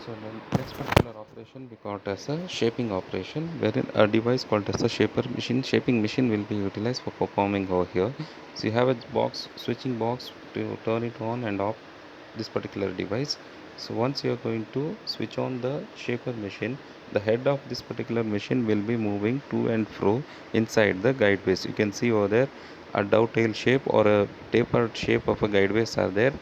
So the next particular operation we call it as a shaping operation, wherein a device called as a shaping machine will be utilized for performing over here. So you have a box, switching box to turn it on and off this particular device. So once you are going to switch on the shaper machine, the head of this particular machine will be moving to and fro inside the guide base. You can see over there a dovetail shape or a tapered shape of a guide base are there,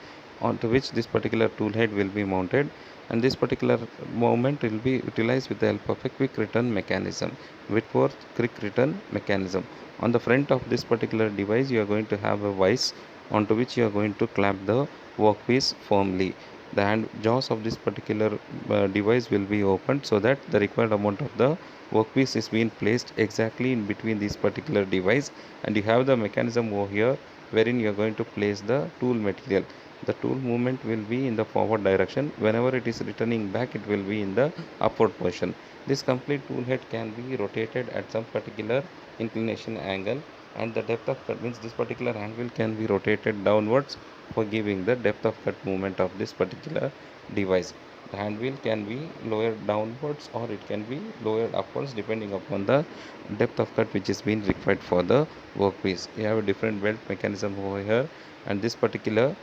onto which this particular tool head will be mounted, and this particular movement will be utilized with the help of a quick return mechanism, Whitworth quick return mechanism. On the front of this particular device you are going to have a vise onto which you are going to clamp the workpiece firmly. The hand jaws of this particular device will be opened so that the required amount of the workpiece is being placed exactly in between this particular device, and you have the mechanism over here wherein you are going to place the tool material. The tool movement will be in the forward direction. Whenever it is returning back, it will be in the upward position. This complete tool head can be rotated at some particular inclination angle, and the depth of cut means this particular angle can be rotated downwards for giving the depth of cut movement of this particular device. The hand wheel can be lowered downwards or it can be lowered upwards depending upon the depth of cut which is being required for the workpiece. You have a different belt mechanism over here, and this particular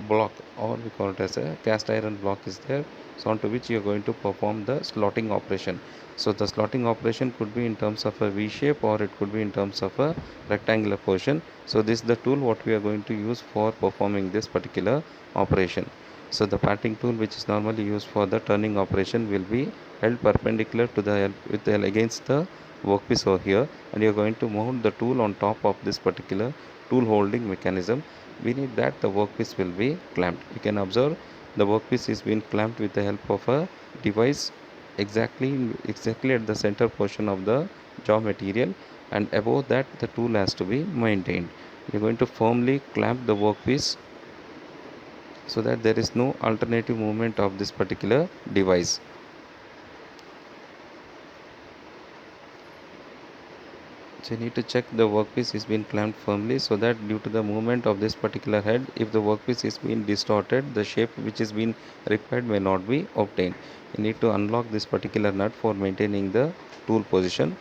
block, or we call it as a cast iron block, is there, so onto which you are going to perform the slotting operation. So the slotting operation could be in terms of a V shape or it could be in terms of a rectangular portion. So this is the tool what we are going to use for performing this particular operation. So the parting tool which is normally used for the turning operation will be held perpendicular to the with the against the workpiece over here, and you are going to mount the tool on top of this particular tool holding mechanism. Beneath that the workpiece will be clamped. You can observe the workpiece is being clamped with the help of a device exactly at the center portion of the jaw material, and above that the tool has to be maintained. You are going to firmly clamp the workpiece so that there is no alternative movement of this particular device. So you need to check the workpiece is being clamped firmly, so that due to the movement of this particular head, if the workpiece is being distorted, the shape which is being required may not be obtained. You need to unlock this particular nut for maintaining the tool position.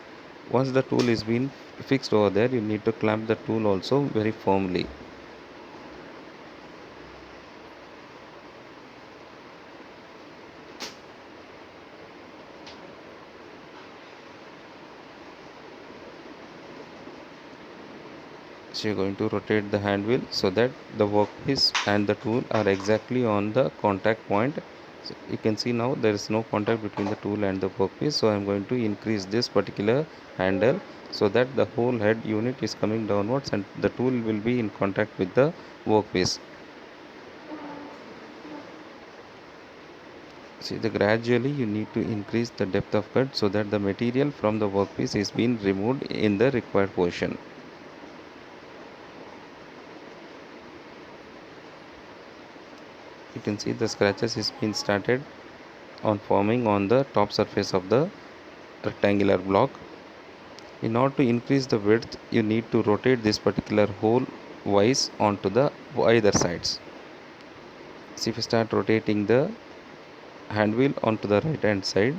Once the tool is being fixed over there, you need to clamp the tool also very firmly. So you're going to rotate the hand wheel so that the workpiece and the tool are exactly on the contact point. So you can see now there is no contact between the tool and the workpiece, so I'm going to increase this particular handle so that the whole head unit is coming downwards and the tool will be in contact with the workpiece. See, the gradually you need to increase the depth of cut so that the material from the workpiece is being removed in the required position. You can see the scratches is being started on forming on the top surface of the rectangular block. In order to increase the width, you need to rotate this particular hole wise onto the either sides. So if you start rotating the hand wheel onto the right hand side,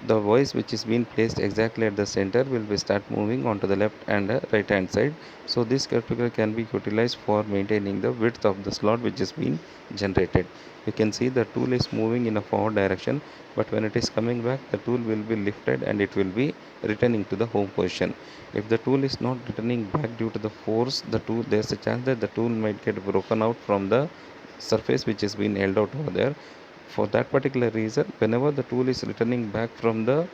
the voice which is being placed exactly at the center will be start moving onto the left and right hand side. So this particular can be utilized for maintaining the width of the slot which is being generated. You can see the tool is moving in a forward direction, but when it is coming back the tool will be lifted and it will be returning to the home position. If the tool is not returning back due to the force, the tool, there's a chance that the tool might get broken out from the surface which is being held out over there. For that particular reason, whenever the tool is returning back from the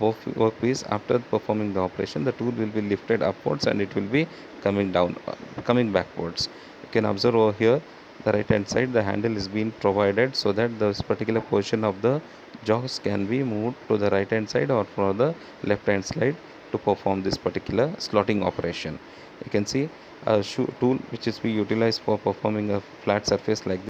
workpiece after performing the operation, the tool will be lifted upwards and it will be coming backwards. You can observe over here the right hand side, the handle is being provided so that this particular portion of the jaws can be moved to the right hand side or for the left hand side to perform this particular slotting operation. You can see a tool which is be utilized for performing a flat surface like this.